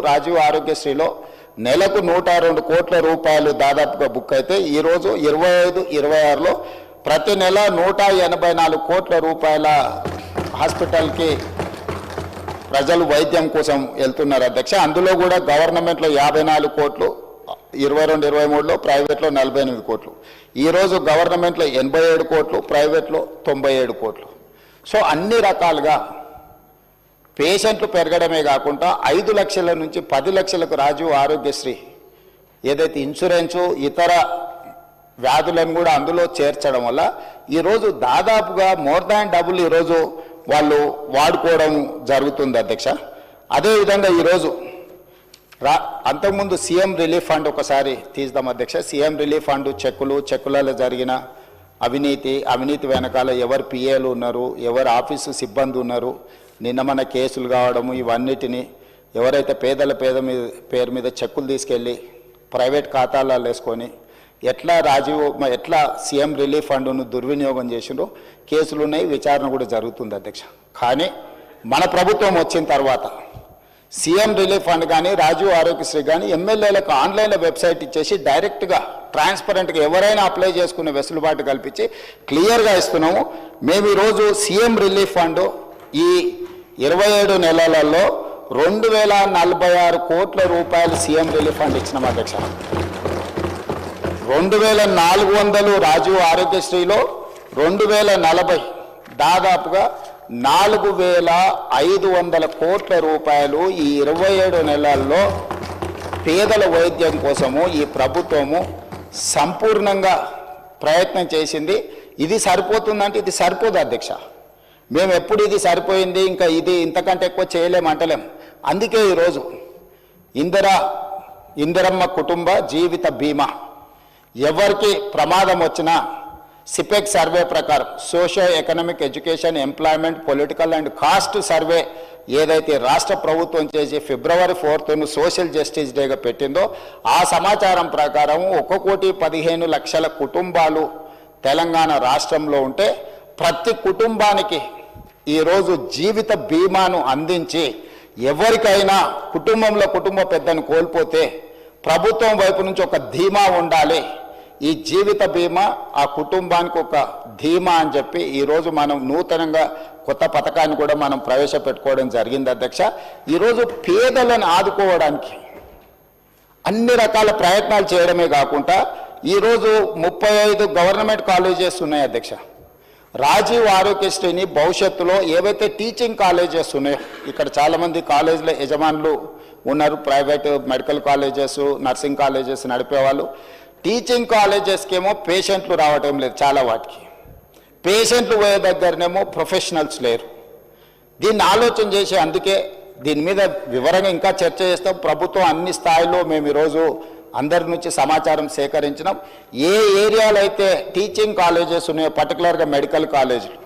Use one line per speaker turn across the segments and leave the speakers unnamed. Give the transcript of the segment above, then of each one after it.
రాజీవ్ ఆరోగ్యశ్రీలో నెలకు 102 కోట్ల రూపాయలు దాదాపుగా బుక్ అయితే ఈరోజు 25-26లో ప్రతి నెల 184 కోట్ల రూపాయల హాస్పిటల్కి ప్రజలు వైద్యం కోసం వెళ్తున్నారు అధ్యక్ష. అందులో కూడా గవర్నమెంట్లో 54 కోట్లు, 22-23లో ప్రైవేట్లో 48 కోట్లు, ఈరోజు గవర్నమెంట్లో 87 కోట్లు, ప్రైవేట్లో 97 కోట్లు. సో అన్ని రకాలుగా పేషెంట్లు పెరగడమే కాకుండా 5 లక్షల నుంచి 10 లక్షలకు రాజీవ్ ఆరోగ్యశ్రీ ఏదైతే ఇన్సూరెన్సు ఇతర వ్యాధులను కూడా అందులో చేర్చడం వల్ల ఈరోజు దాదాపుగా మోర్ దాన్ డబుల్ ఈరోజు వాళ్ళు వాడుకోవడం జరుగుతుంది అధ్యక్ష. అదేవిధంగా ఈరోజు అంతకుముందు సీఎం రిలీఫ్ ఫండ్ ఒకసారి తీద్దాం అధ్యక్ష. సీఎం రిలీఫ్ ఫండ్ చెక్కులలో జరిగిన అవినీతి వెనకాల ఎవరు పిఏలు ఉన్నారు, ఎవరు ఆఫీసు సిబ్బంది ఉన్నారు, నిన్న మన కేసులు కావడము, ఇవన్నిటిని ఎవరైతే పేద పేరు మీద చెక్కులు తీసుకెళ్ళి ప్రైవేట్ ఖాతాలలో వేసుకొని ఎట్లా సీఎం రిలీఫ్ ఫండ్ను దుర్వినియోగం చేసిండ్రో కేసులు ఉన్నాయి, విచారణ కూడా జరుగుతుంది అధ్యక్ష. కానీ మన ప్రభుత్వం వచ్చిన తర్వాత సీఎం రిలీఫ్ ఫండ్ కానీ రాజీవ్ ఆరోగ్యశ్రీ కానీ ఎమ్మెల్యేలకు ఆన్లైన్లో వెబ్సైట్ ఇచ్చేసి డైరెక్ట్గా ట్రాన్స్పరెంట్గా ఎవరైనా అప్లై చేసుకునే వెసులుబాటు కల్పించి క్లియర్గా ఇస్తున్నాము. మేము ఈరోజు సీఎం రిలీఫ్ ఫండ్ ఈ 27 నెలలలో 2046 కోట్ల రూపాయలు సీఎం రిలీఫ్ ఫండ్ ఇచ్చినాం అధ్యక్ష. 2400 రాజీవ్ ఆరోగ్యశ్రీలో 2040 దాదాపుగా 4500 కోట్ల రూపాయలు ఈ 27 నెలల్లో పేదల వైద్యం కోసము ఈ ప్రభుత్వము సంపూర్ణంగా ప్రయత్నం చేసింది. ఇది సరిపోతుందంటే ఇది సరిపోదు అధ్యక్ష. మేము ఎప్పుడు ఇది సరిపోయింది ఇంకా ఇంతకంటే ఎక్కువ చేయలేమంటలేం. అందుకే ఈరోజు ఇందిరమ్మ కుటుంబ జీవిత బీమా ఎవరికి ప్రమాదం వచ్చినా సిపెక్ సర్వే ప్రకారం social economic education employment political and caste survey ఏదైతే రాష్ట్ర ప్రభుత్వం చేసి February 4th సోషల్ జస్టిస్ డేగా పెట్టిందో ఆ సమాచారం ప్రకారం 1,15,00,000 కుటుంబాలు తెలంగాణ రాష్ట్రంలో ఉంటే ప్రతి కుటుంబానికి ఈరోజు జీవిత బీమాను అందించి ఎవరికైనా కుటుంబ పెద్దను కోల్పోతే ప్రభుత్వం వైపు నుంచి ఒక ధీమా ఉండాలి, ఈ జీవిత బీమా ఆ కుటుంబానికి ఒక ధీమా అని చెప్పి ఈరోజు మనం నూతనంగా కొత్త పథకాన్ని కూడా మనం ప్రవేశపెట్టుకోవడం జరిగింది అధ్యక్ష. ఈరోజు పేదలను ఆదుకోవడానికి అన్ని రకాల ప్రయత్నాలు చేయడమే కాకుండా ఈరోజు 35 గవర్నమెంట్ కాలేజెస్ ఉన్నాయి అధ్యక్ష. రాజీవ్ ఆరోగ్యశ్రీని భవిష్యత్తులో ఏవైతే టీచింగ్ కాలేజెస్ ఉన్నాయో, ఇక్కడ చాలామంది కాలేజీల యజమానులు ఉన్నారు, private medical colleges nursing colleges నడిపేవాళ్ళు. టీచింగ్ కాలేజెస్కేమో పేషెంట్లు రావటం లేదు, చాలా వాటికి పేషెంట్లు పోయే దగ్గరనేమో ప్రొఫెషనల్స్ లేరు. దీన్ని ఆలోచన చేసి అందుకే దీని మీద వివరంగా ఇంకా చర్చ చేస్తాం. ప్రభుత్వం అన్ని స్థాయిలో మేము ఈరోజు అందరి నుంచి సమాచారం సేకరించినాం. ఏ ఏరియాలో అయితే టీచింగ్ కాలేజెస్ ఉన్నాయో పర్టికులర్గా మెడికల్ కాలేజీలు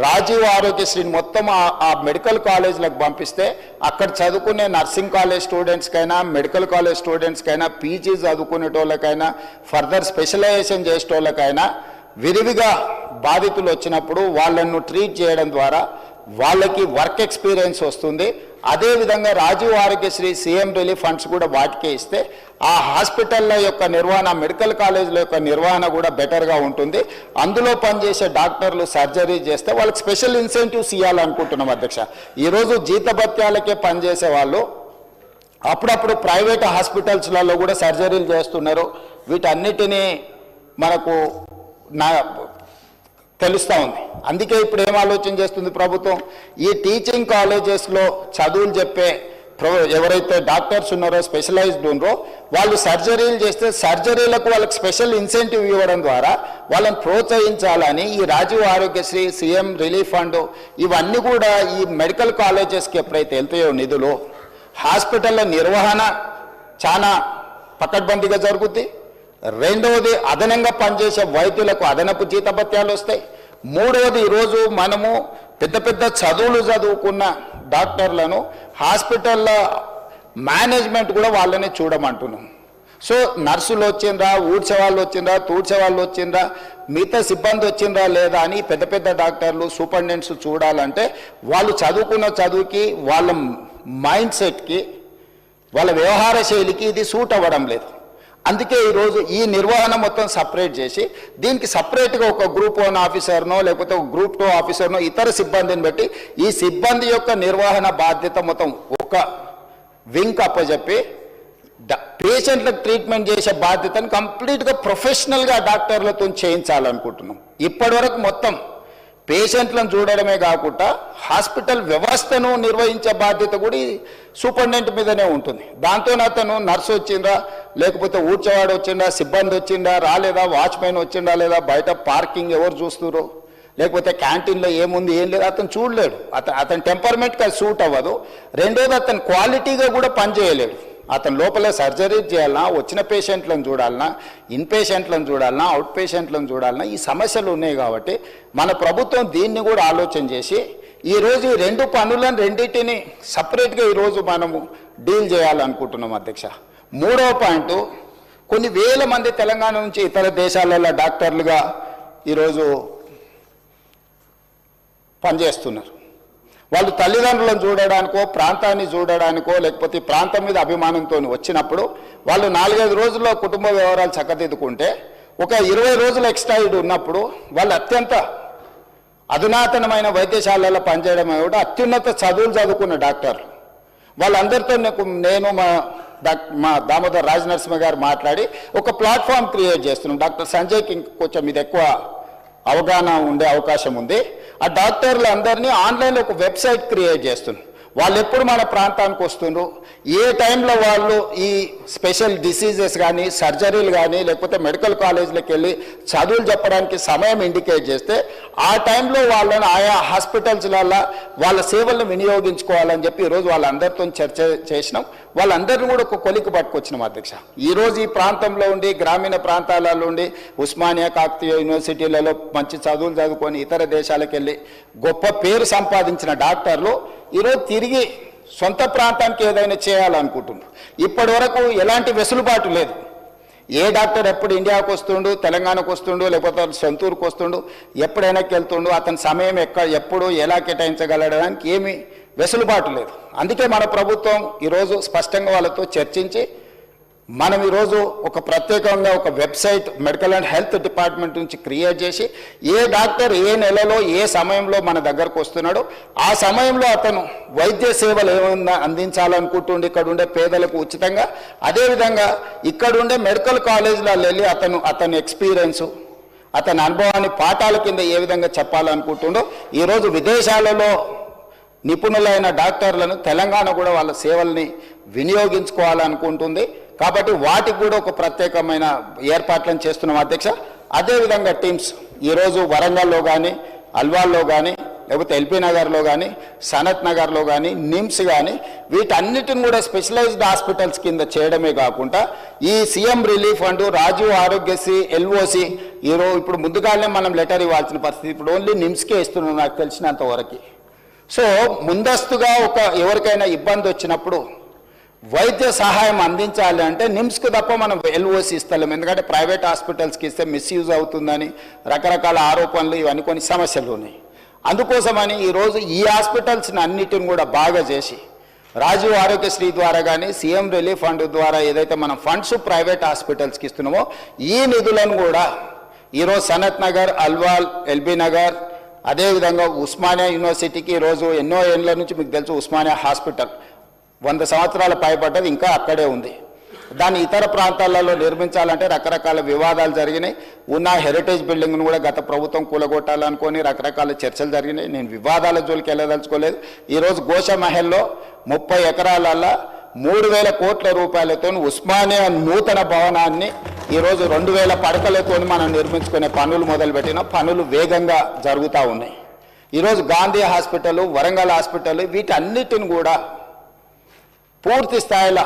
రాజీవ్ ఆరోగ్యశ్రీని మొత్తం ఆ మెడికల్ కాలేజీలకు పంపిస్తే అక్కడ చదువుకునే నర్సింగ్ కాలేజ్ స్టూడెంట్స్కైనా మెడికల్ కాలేజ్ స్టూడెంట్స్కైనా పీజీ చదువుకునేటోళ్ళకైనా ఫర్దర్ స్పెషలైజేషన్ చేసేటోళ్ళకైనా విరివిగా బాధితులు వచ్చినప్పుడు వాళ్ళను ట్రీట్ చేయడం ద్వారా వాళ్ళకి వర్క్ ఎక్స్పీరియన్స్ వస్తుంది. అదేవిధంగా Rajiv Aarogyasri CM relief funds కూడా వాటికే ఇస్తే ఆ హాస్పిటల్ల యొక్క నిర్వహణ మెడికల్ కాలేజీల యొక్క నిర్వహణ కూడా బెటర్గా ఉంటుంది. అందులో పనిచేసే డాక్టర్లు సర్జరీ చేస్తే వాళ్ళకి స్పెషల్ ఇన్సెంటివ్స్ ఇవ్వాలనుకుంటున్నాం అధ్యక్ష. ఈరోజు జీతభత్యాలకే పనిచేసే వాళ్ళు అప్పుడప్పుడు ప్రైవేట్ హాస్పిటల్స్లలో కూడా సర్జరీలు చేస్తున్నారు. వీటన్నిటినీ మనకు తెలుస్తూ ఉంది. అందుకే ఇప్పుడు ఏం ఆలోచన చేస్తుంది ప్రభుత్వం, ఈ టీచింగ్ కాలేజెస్లో చదువులు చెప్పే ఎవరైతే డాక్టర్స్ ఉన్నారో స్పెషలైజ్డ్ ఉన్నారో వాళ్ళు సర్జరీలు చేస్తే సర్జరీలకు వాళ్ళకి స్పెషల్ ఇన్సెంటివ్ ఇవ్వడం ద్వారా వాళ్ళని ప్రోత్సహించాలని ఈ Rajiv Aarogyasri CM relief fund ఇవన్నీ కూడా ఈ మెడికల్ కాలేజెస్కి ఎప్పుడైతే వెళ్తాయో నిధులు హాస్పిటల్ల నిర్వహణ చాలా పకడ్బందీగా జరుగుద్ది. రెండవది అదనంగా పనిచేసే వైద్యులకు అదనపు జీతభత్యాలు వస్తాయి. మూడవది ఈరోజు మనము పెద్ద చదువులు చదువుకున్న డాక్టర్లను హాస్పిటల్లో మేనేజ్మెంట్ కూడా వాళ్ళని చూడమంటున్నాం. సో నర్సులు వచ్చిండ్రా, ఊడ్చే వాళ్ళు వచ్చిండ్రా, తూడ్చే వాళ్ళు వచ్చిండ్రా, మిగతా సిబ్బంది వచ్చిండ్రా లేదా అని పెద్ద డాక్టర్లు సూపరింటెండెంట్స్ చూడాలంటే వాళ్ళు చదువుకున్న చదువుకి వాళ్ళ మైండ్ సెట్కి వాళ్ళ వ్యవహార శైలికి ఇది సూట్ అవ్వడం లేదు. అందుకే ఈరోజు ఈ నిర్వహణ మొత్తం సపరేట్ చేసి దీనికి సపరేట్గా ఒక గ్రూప్ 1 ఆఫీసర్నో లేకపోతే ఒక గ్రూప్ 2 ఆఫీసర్నో ఇతర సిబ్బందిని బట్టి ఈ సిబ్బంది యొక్క నిర్వహణ బాధ్యత మొత్తం ఒక వింగ్ అప్పచెప్పి పేషెంట్లకు ట్రీట్మెంట్ చేసే బాధ్యతను కంప్లీట్గా ప్రొఫెషనల్గా డాక్టర్లతో చేయించాలనుకుంటున్నాం. ఇప్పటి వరకు మొత్తం పేషెంట్లను చూడడమే కాకుండా హాస్పిటల్ వ్యవస్థను నిర్వహించే బాధ్యత కూడా సూపరింటెండెంట్ మీదనే ఉంటుంది. దాంతో అతను నర్సు వచ్చిందా, లేకపోతే ఊడ్చేవాడు వచ్చిందా, సిబ్బంది వచ్చిందా రాలేదా, వాచ్మెన్ వచ్చిందా లేదా, బయట పార్కింగ్ ఎవరు చూస్తున్నారు, లేకపోతే క్యాంటీన్లో ఏముంది ఏం లేదు అతను చూడలేడు. అతని టెంపర్మెంట్కి అది సూట్ అవ్వదు. రెండోది అతను క్వాలిటీగా కూడా పనిచేయలేడు. అతను లోపల సర్జరీ చేయాలన్నా, వచ్చిన పేషెంట్లను చూడాలన్నా, ఇన్ పేషెంట్లను చూడాలన్నా, అవుట్ పేషెంట్లను చూడాలన్నా ఈ సమస్యలు ఉన్నాయి. కాబట్టి మన ప్రభుత్వం దీన్ని కూడా ఆలోచన చేసి ఈరోజు ఈ 2 పనులను రెండింటిని సపరేట్గా ఈరోజు మనము డీల్ చేయాలనుకుంటున్నాం అధ్యక్ష. 3వ పాయింట్, కొన్ని వేల మంది తెలంగాణ నుంచి ఇతర దేశాలలో డాక్టర్లుగా ఈరోజు పనిచేస్తున్నారు. వాళ్ళు తల్లిదండ్రులను చూడడానికో, ప్రాంతాన్ని చూడడానికో, లేకపోతే ప్రాంతం మీద అభిమానంతో వచ్చినప్పుడు వాళ్ళు 4-5 రోజుల్లో కుటుంబ వ్యవహారాలు చక్కదిద్దుకుంటే ఒక 20 రోజులు ఎక్స్ట్రా ఉన్నప్పుడు వాళ్ళు అత్యంత అధునాతనమైన వైద్యశాలలో పనిచేయడమే కూడా అత్యున్నత చదువులు చదువుకున్న డాక్టర్లు. వాళ్ళందరితో నేను మా దామోదర్ రాజనరసింహ గారు మాట్లాడి ఒక ప్లాట్ఫామ్ క్రియేట్ చేస్తున్నాం. డాక్టర్ సంజయ్కి కొంచెం ఇది ఎక్కువ అవగాహన ఉండే అవకాశం ఉంది. ఆ డాక్టర్లు అందరినీ ఆన్లైన్లో ఒక వెబ్సైట్ క్రియేట్ చేస్తున్నారు. వాళ్ళు ఎప్పుడు మన ప్రాంతానికి వస్తున్నారు, ఏ టైంలో వాళ్ళు ఈ స్పెషల్ డిసీజెస్ కానీ, సర్జరీలు కానీ, లేకపోతే మెడికల్ కాలేజీలకు వెళ్ళి చదువులు చెప్పడానికి సమయం ఇండికేట్ చేస్తే ఆ టైంలో వాళ్ళని ఆయా హాస్పిటల్స్లలో వాళ్ళ సేవలను వినియోగించుకోవాలని చెప్పి ఈరోజు వాళ్ళందరితో చర్చ చేసినాం. వాళ్ళందరినీ కూడా ఒక కొలికి పట్టుకొచ్చినాం అధ్యక్ష. ఈరోజు ఈ ప్రాంతంలో ఉండి గ్రామీణ ప్రాంతాలలో ఉండి ఉస్మానియా, కాకతీయ యూనివర్సిటీలలో మంచి చదువులు చదువుకొని ఇతర దేశాలకు వెళ్ళి గొప్ప పేరు సంపాదించిన డాక్టర్లు ఈరోజు తిరిగి సొంత ప్రాంతానికి ఏదైనా చేయాలనుకుంటున్నారు. ఇప్పటి వరకు ఎలాంటి వెసులుబాటు లేదు. ఏ డాక్టర్ ఎప్పుడు ఇండియాకు వస్తుండు, తెలంగాణకు వస్తుండు, లేకపోతే సొంతూరుకు వస్తుండు, ఎప్పుడైనా వెళ్తుండు, అతని సమయం ఎప్పుడు ఎలా కేటాయించగలడానికి ఏమీ వెసులుబాటు లేదు. అందుకే మన ప్రభుత్వం ఈరోజు స్పష్టంగా వాళ్ళతో చర్చించి మనం ఈరోజు ఒక ప్రత్యేకంగా ఒక website medical and health department నుంచి క్రియేట్ చేసి ఏ డాక్టర్ ఏ నెలలో ఏ సమయంలో మన దగ్గరకు వస్తున్నాడో ఆ సమయంలో అతను వైద్య సేవలు ఏమన్నా అందించాలనుకుంటుండే ఇక్కడ ఉండే పేదలకు ఉచితంగా, అదేవిధంగా ఇక్కడుండే మెడికల్ కాలేజీలలో వెళ్ళి అతని ఎక్స్పీరియన్సు, అతని అనుభవాన్ని పాఠాల కింద ఏ విధంగా చెప్పాలనుకుంటుండో ఈరోజు విదేశాలలో నిపుణులైన డాక్టర్లను తెలంగాణ కూడా వాళ్ళ సేవల్ని వినియోగించుకోవాలనుకుంటుంది. కాబట్టి వాటికి కూడా ఒక ప్రత్యేకమైన ఏర్పాట్లను చేస్తున్నాం అధ్యక్ష. అదేవిధంగా టీమ్స్ ఈరోజు వరంగల్లో కానీ, అల్వాల్లో కానీ, లేకపోతే ఎల్బీ నగర్లో కానీ, సనత్ నగర్లో కానీ, నిమ్స్ కానీ వీటన్నిటిని కూడా స్పెషలైజ్డ్ హాస్పిటల్స్ కింద చేయడమే కాకుండా ఈ CM relief fund, Rajiv Aarogyasri, LOC ఈరోజు ఇప్పుడు ముందుగానే మనం లెటర్ ఇవ్వాల్సిన పరిస్థితి. ఇప్పుడు ఓన్లీ నిమ్స్కే ఇస్తున్నాం నాకు తెలిసినంత వరకు. సో ముందస్తుగా ఎవరికైనా ఇబ్బంది వచ్చినప్పుడు వైద్య సహాయం అందించాలి అంటే నిమ్స్కి తప్ప మనం ఎల్ఓసి ఇస్తలేం. ఎందుకంటే ప్రైవేట్ హాస్పిటల్స్కి ఇస్తే మిస్యూజ్ అవుతుందని రకరకాల ఆరోపణలు, ఇవన్నీ కొన్ని సమస్యలు ఉన్నాయి. అందుకోసమని ఈరోజు ఈ హాస్పిటల్స్ని అన్నిటిని కూడా బాగా చేసి రాజీవ్ ఆరోగ్యశ్రీ ద్వారా కానీ, సీఎం రిలీఫ్ ఫండ్ ద్వారా ఏదైతే మనం ఫండ్స్ ప్రైవేట్ హాస్పిటల్స్కి ఇస్తున్నామో ఈ నిధులను కూడా ఈరోజు సనత్ నగర్, అల్వాల్, ఎల్బీ నగర్, అదేవిధంగా ఉస్మానియా యూనివర్సిటీకి ఈరోజు ఎన్నో ఏళ్ళ నుంచి మీకు తెలుసు ఉస్మానియా హాస్పిటల్ 100 సంవత్సరాల పైబడ్డది, ఇంకా అక్కడే ఉంది. దాన్ని ఇతర ప్రాంతాలలో నిర్మించాలంటే రకరకాల వివాదాలు జరిగినాయి. ఉన్న హెరిటేజ్ బిల్డింగ్ను కూడా గత ప్రభుత్వం కూలగొట్టాలనుకొని రకరకాల చర్చలు జరిగినాయి. నేను వివాదాల జోలికి వెళ్ళదలుచుకోలేదు. ఈరోజు గోషమహల్లో 30 ఎకరాలలో 3,000 కోట్ల రూపాయలతో ఉస్మానియా నూతన భవనాన్ని ఈరోజు 2,000 పడకలతో మనం నిర్మించుకునే పనులు మొదలుపెట్టిన పనులు వేగంగా జరుగుతూ ఉన్నాయి. ఈరోజు గాంధీ హాస్పిటల్, వరంగల్ హాస్పిటల్ వీటన్నిటిని కూడా పూర్తి స్థాయిలో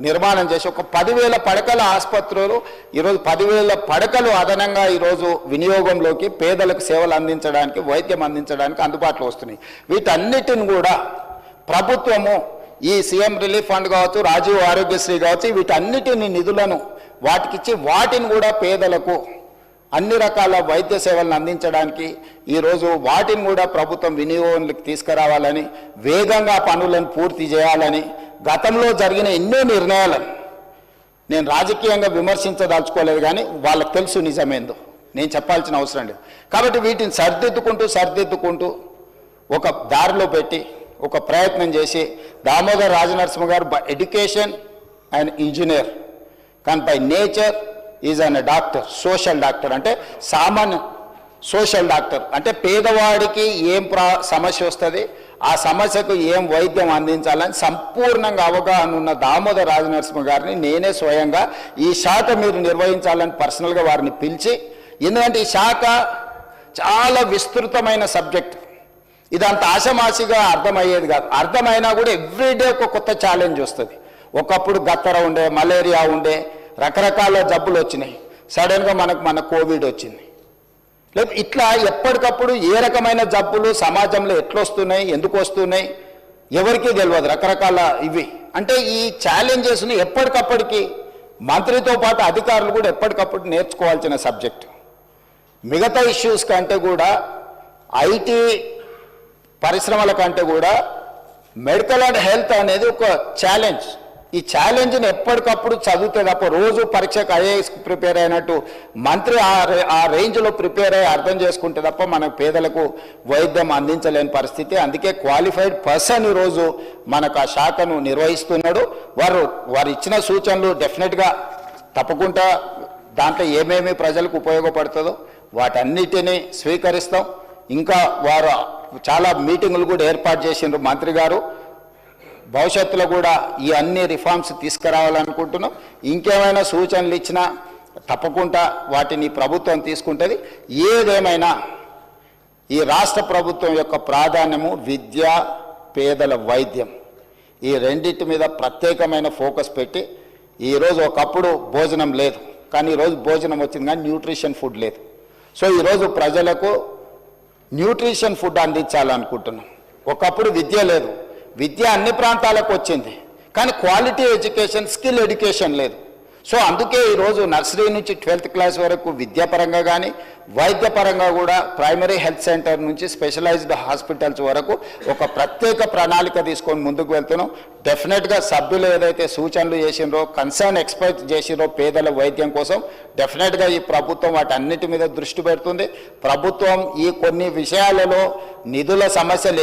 నిర్మాణం చేసి ఒక 10,000 పడకల ఆసుపత్రులు ఈరోజు 10,000 పడకలు అదనంగా ఈరోజు వినియోగంలోకి పేదలకు సేవలు అందించడానికి, వైద్యం అందించడానికి అందుబాటులో వస్తున్నాయి. వీటన్నిటిని కూడా ప్రభుత్వము ఈ సీఎం రిలీఫ్ ఫండ్ కావచ్చు, రాజీవ్ ఆరోగ్యశ్రీ కావచ్చు, వీటన్నిటిని నిధులను వాటికిచ్చి వాటిని కూడా పేదలకు అన్ని రకాల వైద్య సేవలను అందించడానికి ఈరోజు వాటిని కూడా ప్రభుత్వం వినియోగంలోకి తీసుకురావాలని, వేగంగా పనులను పూర్తి చేయాలని, గతంలో జరిగిన ఎన్నో నిర్ణయాలను నేను రాజకీయంగా విమర్శించదలుచుకోలేదు, కానీ వాళ్ళకి తెలుసు నిజమేందో, నేను చెప్పాల్సిన అవసరం లేదు. కాబట్టి వీటిని సర్దిద్దుకుంటూ ఒక దారిలో పెట్టి ఒక ప్రయత్నం చేసి దామోదర్ రాజనరసింహ గారు ఎడ్యుకేషన్ అండ్ ఇంజనీర్, కానీ by nature is an doctor, social doctor. అంటే సామాన్య సోషల్ డాక్టర్ అంటే పేదవాడికి ఏం సమస్య వస్తుంది, ఆ సమస్యకు ఏం వైద్యం అందించాలని సంపూర్ణంగా అవగాహన ఉన్న దామోదర్ రాజనరసింహ గారిని నేనే స్వయంగా ఈ శాఖ మీరు నిర్వహించాలని పర్సనల్గా వారిని పిలిచి, ఎందుకంటే ఈ శాఖ చాలా విస్తృతమైన సబ్జెక్ట్, ఇదంత ఆషమాషిగా అర్థమయ్యేది కాదు. అర్థమైనా కూడా ఎవ్రీడే ఒక కొత్త ఛాలెంజ్ వస్తుంది. ఒకప్పుడు గత్తర ఉండే, మలేరియా ఉండే, రకరకాల జబ్బులు వచ్చినాయి, సడన్గా మన కోవిడ్ వచ్చింది. లేదు ఇట్లా ఎప్పటికప్పుడు ఏ రకమైన జబ్బులు సమాజంలో ఎట్లొస్తున్నాయి, ఎందుకు వస్తున్నాయి ఎవరికీ తెలియదు, రకరకాల ఇవి. అంటే ఈ ఛాలెంజెస్ని ఎప్పటికప్పటికి మంత్రితో పాటు అధికారులు కూడా ఎప్పటికప్పుడు నేర్చుకోవాల్సిన సబ్జెక్టు. మిగతా ఇష్యూస్ కంటే కూడా ఐటీ పరిశ్రమల కంటే కూడా మెడికల్ అండ్ హెల్త్ అనేది ఒక ఛాలెంజ్. ఈ ఛాలెంజ్ని ఎప్పటికప్పుడు చదివితే తప్ప రోజు పరీక్షకు ఐఏఎస్ ప్రిపేర్ అయినట్టు మంత్రి ఆ రేంజ్లో ప్రిపేర్ అయ్యి అర్థం చేసుకుంటే తప్ప మన పేదలకు వైద్యం అందించలేని పరిస్థితి. అందుకే క్వాలిఫైడ్ పర్సన్ ఈరోజు మనకు ఆ శాఖను నిర్వహిస్తున్నాడు. వారు ఇచ్చిన సూచనలు డెఫినెట్గా తప్పకుండా దాంట్లో ఏమేమి ప్రజలకు ఉపయోగపడుతుందో వాటన్నిటినీ స్వీకరిస్తాం. ఇంకా వారు చాలా మీటింగులు కూడా ఏర్పాటు చేసిండ్రు మంత్రి గారు. భవిష్యత్తులో కూడా ఈ అన్ని రిఫార్మ్స్ తీసుకురావాలనుకుంటున్నాం. ఇంకేమైనా సూచనలు ఇచ్చినా తప్పకుండా వాటిని ప్రభుత్వం తీసుకుంటుంది. ఏదేమైనా ఈ రాష్ట్ర ప్రభుత్వం యొక్క ప్రాధాన్యము విద్య, పేదల వైద్యం, ఈ రెండింటి మీద ప్రత్యేకమైన ఫోకస్ పెట్టి, ఈరోజు ఒకప్పుడు భోజనం లేదు, కానీ ఈరోజు భోజనం వచ్చింది, కానీ న్యూట్రిషన్ ఫుడ్ లేదు. సో ఈరోజు ప్రజలకు న్యూట్రిషన్ ఫుడ్ అందించాలనుకుంటున్నాం. ఒకప్పుడు విద్య లేదు, విద్య అన్ని ప్రాంతాలకు వచ్చింది, కానీ క్వాలిటీ ఎడ్యుకేషన్, స్కిల్ ఎడ్యుకేషన్ లేదు. సో అందుకే ఈరోజు నర్సరీ నుంచి 12th క్లాస్ వరకు విద్యాపరంగా కానీ వైద్యపరంగా కూడా ప్రైమరీ హెల్త్ సెంటర్ నుంచి స్పెషలైజ్డ్ హాస్పిటల్స్ వరకు ఒక ప్రత్యేక ప్రణాళిక తీసుకొని ముందుకు వెళ్తున్నాం. డెఫినెట్గా సభ్యులు ఏదైతే సూచనలు చేసిండ్రో, కన్సర్న్ ఎక్స్పర్ట్ చేసిండ్రో పేదల వైద్యం కోసం, డెఫినెట్గా ఈ ప్రభుత్వం వాటన్నిటి మీద దృష్టి పెడుతుంది. ప్రభుత్వం ఈ కొన్ని విషయాలలో నిధుల సమస్యలు